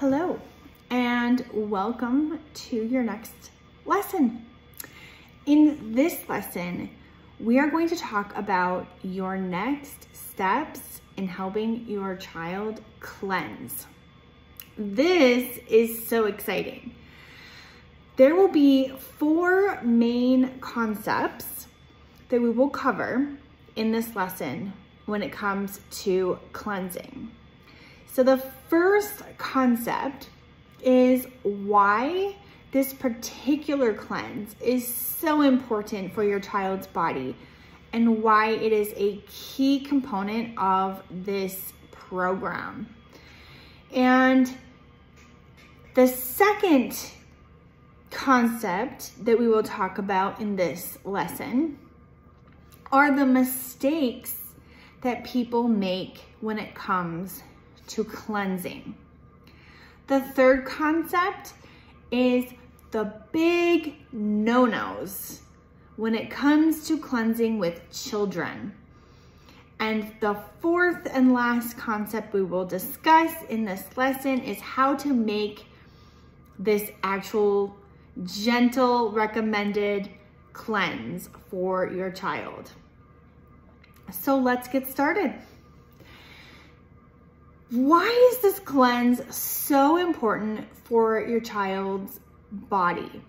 Hello, and welcome to your next lesson. In this lesson, we are going to talk about your next steps in helping your child cleanse. This is so exciting. There will be 4 main concepts that we will cover in this lesson when it comes to cleansing. So the first concept is why this particular cleanse is so important for your child's body and why it is a key component of this program. And the second concept that we will talk about in this lesson are the mistakes that people make when it comes to cleansing. The third concept is the big no-nos when it comes to cleansing with children. And the fourth and last concept we will discuss in this lesson is how to make this actual gentle recommended cleanse for your child. So let's get started. Why is this cleanse so important for your child's body?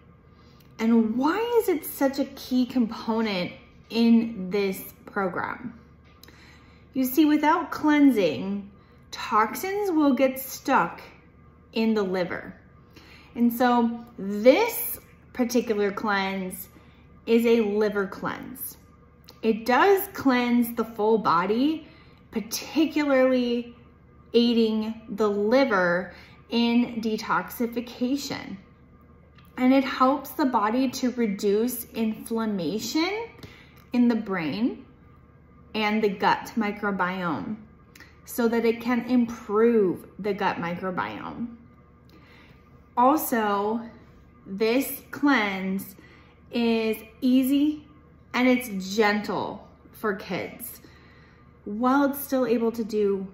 And why is it such a key component in this program? You see, without cleansing, toxins will get stuck in the liver. And so this particular cleanse is a liver cleanse. It does cleanse the full body, particularly aiding the liver in detoxification. And it helps the body to reduce inflammation in the brain and the gut microbiome so that it can improve the gut microbiome. Also, this cleanse is easy and it's gentle for kids while it's still able to do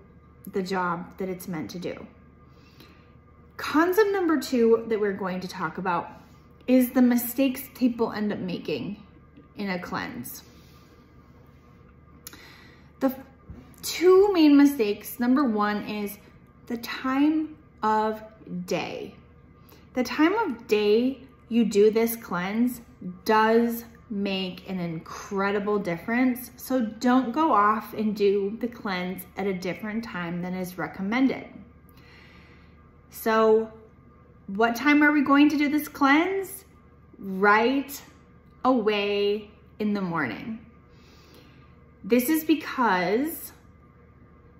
the job that it's meant to do. Concept number 2 that we're going to talk about is the mistakes people end up making in a cleanse. The 2 main mistakes, number 1 is the time of day. The time of day you do this cleanse does make an incredible difference. So don't go off and do the cleanse at a different time than is recommended. So what time are we going to do this cleanse? Right away in the morning. This is because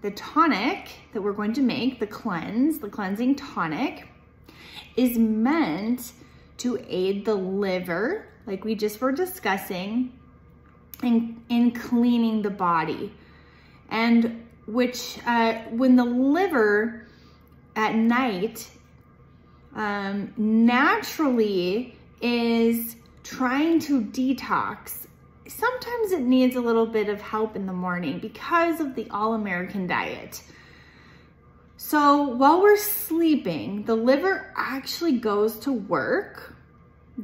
the tonic that we're going to make, the cleansing tonic, is meant to aid the liver, like we just were discussing, in cleaning the body. And which, when the liver at night naturally is trying to detox, sometimes it needs a little bit of help in the morning because of the all-American diet. So while we're sleeping, the liver actually goes to work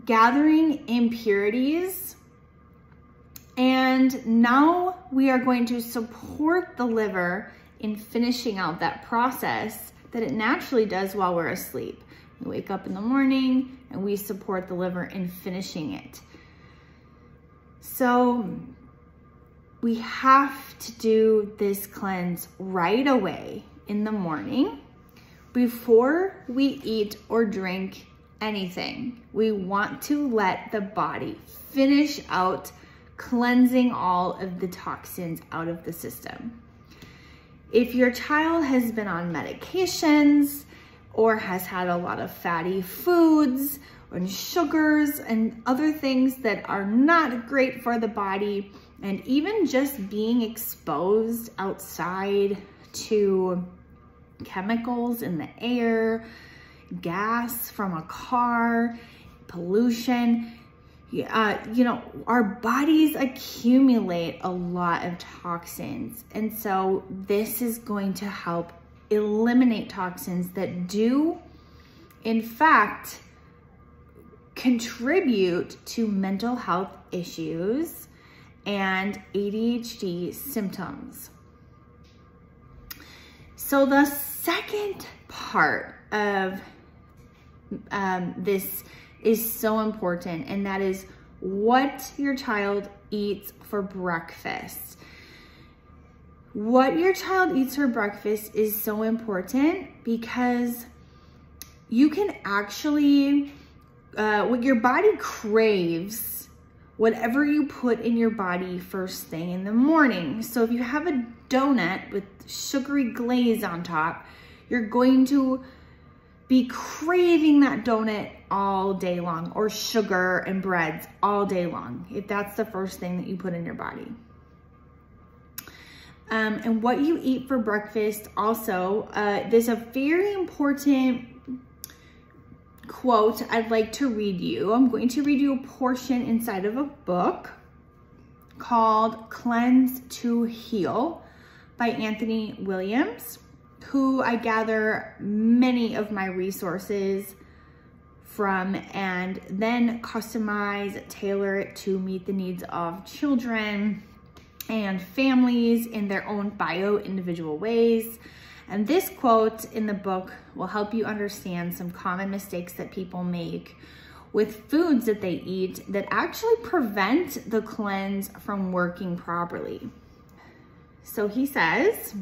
gathering impurities, and now we are going to support the liver in finishing out that process that it naturally does while we're asleep. We wake up in the morning and we support the liver in finishing it. So we have to do this cleanse right away in the morning before we eat or drink anything. We want to let the body finish out cleansing all of the toxins out of the system. If your child has been on medications or has had a lot of fatty foods and sugars and other things that are not great for the body, and even just being exposed outside to chemicals in the air, gas from a car, pollution, our bodies accumulate a lot of toxins. And so this is going to help eliminate toxins that do, in fact, contribute to mental health issues and ADHD symptoms. So the second part of this is so important, and that is what your child eats for breakfast. What your child eats for breakfast is so important because you can actually, what your body craves, whatever you put in your body first thing in the morning. So if you have a donut with sugary glaze on top, you're going to be craving that donut all day long, or sugar and breads all day long, if that's the first thing that you put in your body. And what you eat for breakfast also, there's a very important quote I'd like to read you. I'm going to read you a portion inside of a book called Cleanse to Heal by Anthony Williams, who I gather many of my resources from and then customize, tailor it to meet the needs of children and families in their own individual ways. And this quote in the book will help you understand some common mistakes that people make with foods that they eat that actually prevent the cleanse from working properly. So he says,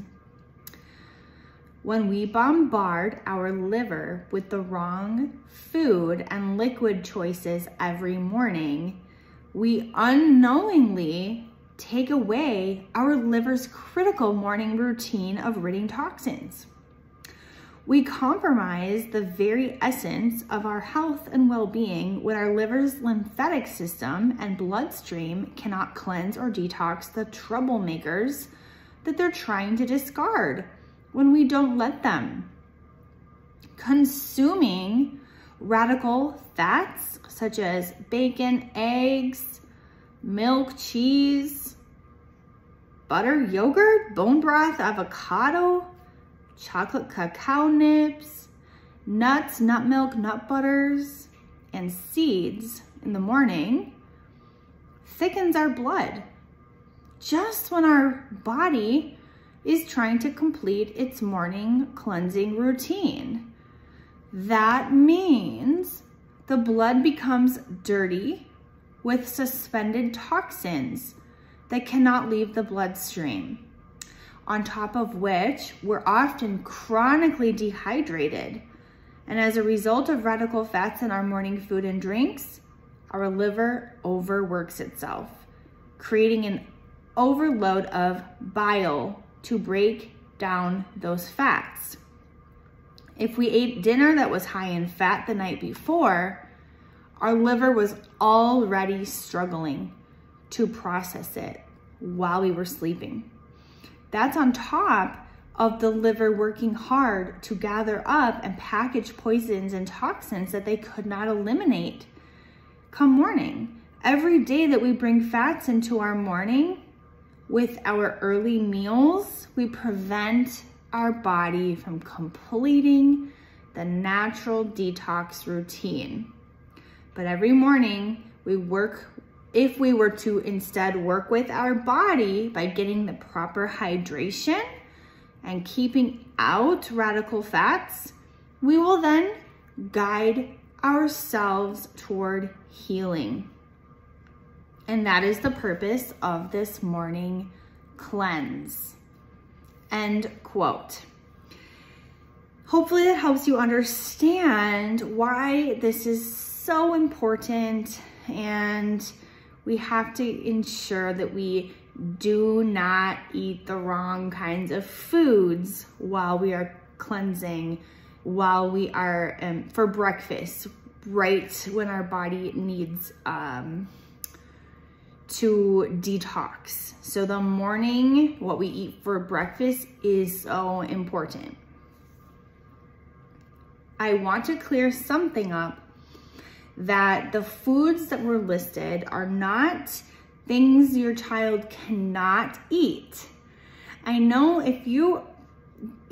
when we bombard our liver with the wrong food and liquid choices every morning, we unknowingly take away our liver's critical morning routine of ridding toxins. We compromise the very essence of our health and well-being when our liver's lymphatic system and bloodstream cannot cleanse or detox the troublemakers that they're trying to discard when we don't let them. Consuming radical fats such as bacon, eggs, milk, cheese, butter, yogurt, bone broth, avocado, chocolate cacao nibs, nuts, nut milk, nut butters, and seeds in the morning thickens our blood just when our body is trying to complete its morning cleansing routine. That means the blood becomes dirty with suspended toxins that cannot leave the bloodstream. On top of which, we're often chronically dehydrated. And as a result of radical fats in our morning food and drinks, our liver overworks itself, creating an overload of bile to break down those fats. If we ate dinner that was high in fat the night before, our liver was already struggling to process it while we were sleeping. That's on top of the liver working hard to gather up and package poisons and toxins that they could not eliminate come morning. Every day that we bring fats into our morning with our early meals, we prevent our body from completing the natural detox routine. But every morning if we were to instead work with our body by getting the proper hydration and keeping out radical fats, we will then guide ourselves toward healing. And that is the purpose of this morning cleanse. End quote. Hopefully that helps you understand why this is so important, and we have to ensure that we do not eat the wrong kinds of foods while we are cleansing, while we are for breakfast, right when our body needs to detox. So the morning, what we eat for breakfast is so important. I want to clear something up, that the foods that were listed are not things your child cannot eat. I know if you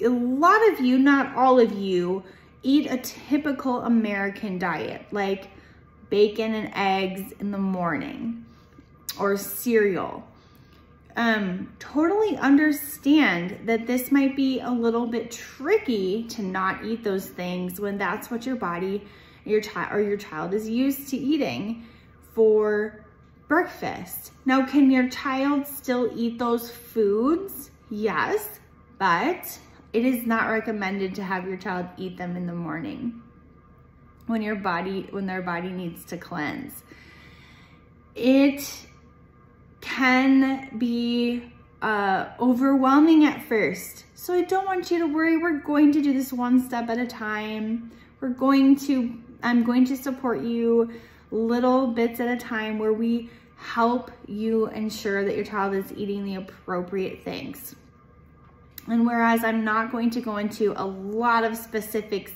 a lot of you, not all of you, eat a typical American diet, like bacon and eggs in the morning or cereal. Totally understand that this might be a little bit tricky to not eat those things when that's what your body, your child is used to eating for breakfast. Now, can your child still eat those foods? Yes, but it is not recommended to have your child eat them in the morning when their body needs to cleanse. It can be overwhelming at first. So I don't want you to worry. We're going to do this one step at a time. I'm going to support you little bits at a time where we help you ensure that your child is eating the appropriate things. And whereas I'm not going to go into a lot of specifics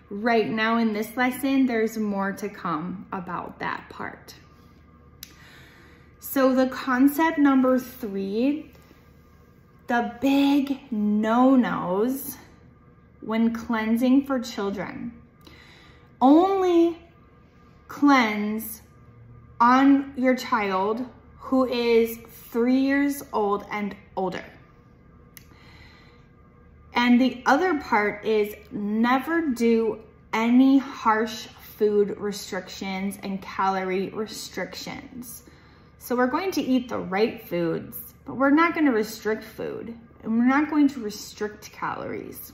right now in this lesson, there's more to come about that part. So the concept number 3, the big no-nos when cleansing for children. Only cleanse on your child who is 3 years old and older. And the other part is never do any harsh food restrictions and calorie restrictions. So we're going to eat the right foods, but we're not going to restrict food, and we're not going to restrict calories.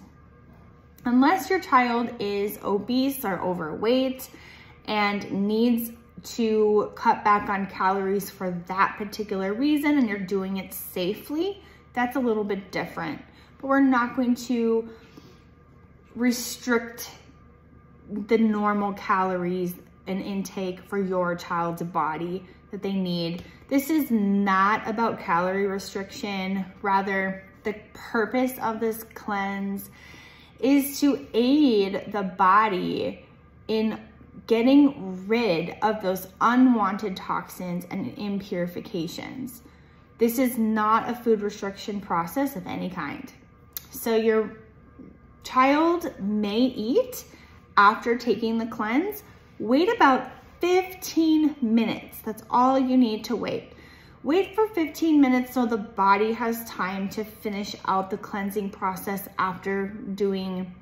Unless your child is obese or overweight and needs to cut back on calories for that particular reason and you're doing it safely, that's a little bit different. But we're not going to restrict the normal calories and intake for your child's body that they need. This is not about calorie restriction. Rather, the purpose of this cleanse is to aid the body in getting rid of those unwanted toxins and impurifications. This is not a food restriction process of any kind. So your child may eat after taking the cleanse. Wait about 15 minutes. That's all you need to wait. Wait for 15 minutes so the body has time to finish out the cleansing process after doing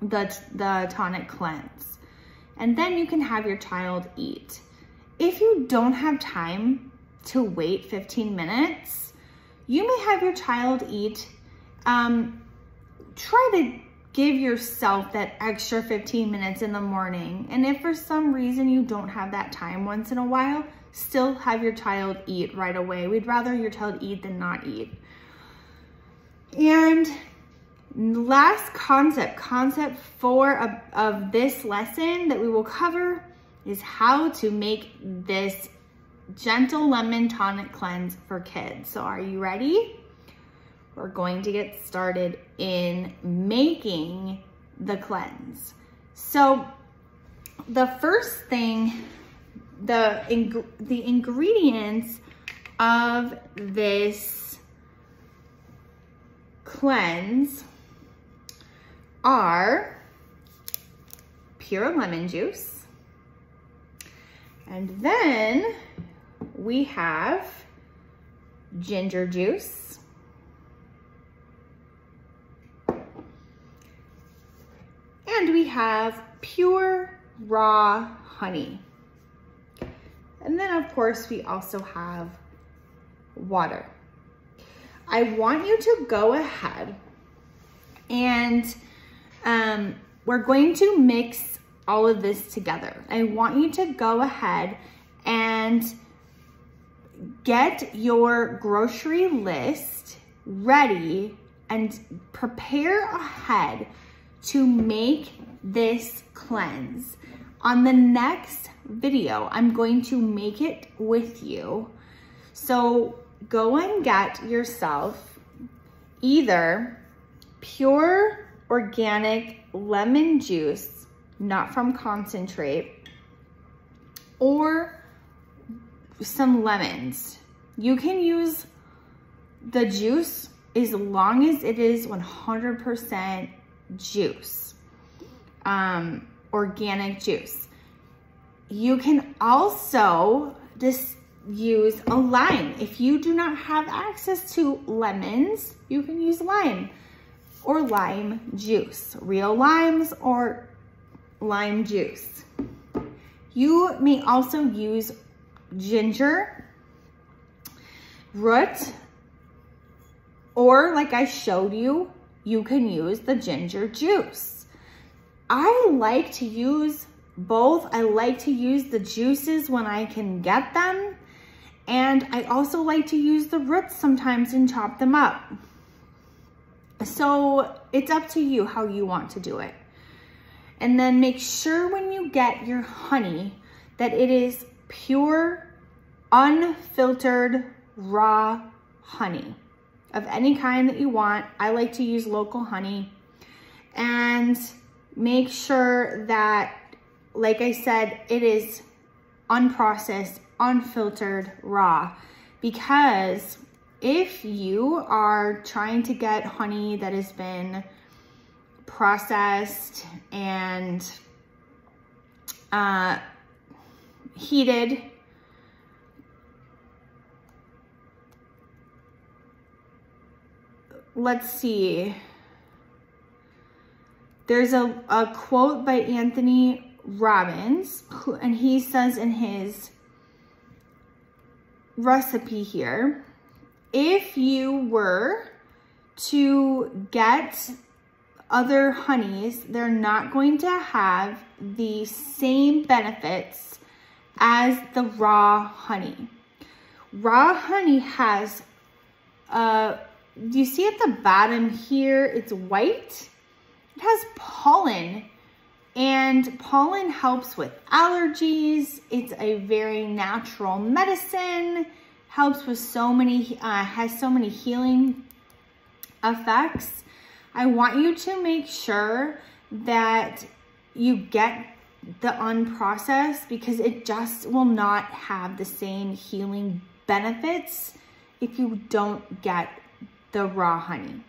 the tonic cleanse. And then you can have your child eat. If you don't have time to wait 15 minutes, you may have your child eat. Try to give yourself that extra 15 minutes in the morning. And if for some reason you don't have that time once in a while, still have your child eat right away. We'd rather your child eat than not eat. And last concept 4 of this lesson that we will cover is how to make this gentle lemon tonic cleanse for kids. So are you ready? We're going to get started in making the cleanse. So the first thing, the ingredients of this cleanse are pure lemon juice, and then we have ginger juice, and we have pure raw honey. And then of course we also have water. I want you to go ahead and we're going to mix all of this together. I want you to go ahead and get your grocery list ready and prepare ahead to make this cleanse. On the next video, I'm going to make it with you. So go and get yourself either pure organic lemon juice, not from concentrate, or some lemons. You can use the juice as long as it is 100% juice, organic juice. You can also just use a lime. If you do not have access to lemons, you can use lime or lime juice, real limes or lime juice. You may also use ginger root, or like I showed you, you can use the ginger juice. I like to use both. I like to use the juices when I can get them. And I also like to use the roots sometimes and chop them up. So it's up to you how you want to do it. And then make sure when you get your honey that it is pure, unfiltered, raw honey of any kind that you want. I like to use local honey. And make sure that, like I said, it is unprocessed, unfiltered, raw. Because if you are trying to get honey that has been processed and heated, let's see. There's a quote by Anthony Robbins, and he says in his recipe here, if you were to get other honeys, they're not going to have the same benefits as the raw honey. Raw honey has, do you see at the bottom here, it's white? It has pollen, and pollen helps with allergies. It's a very natural medicine, helps with so many, has so many healing effects. I want you to make sure that you get the unprocessed, because it just will not have the same healing benefits if you don't get the raw honey.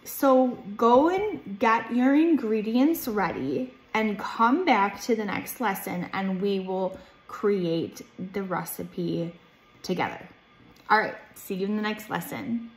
So go and get your ingredients ready and come back to the next lesson, and we will create the recipe together. All right, see you in the next lesson.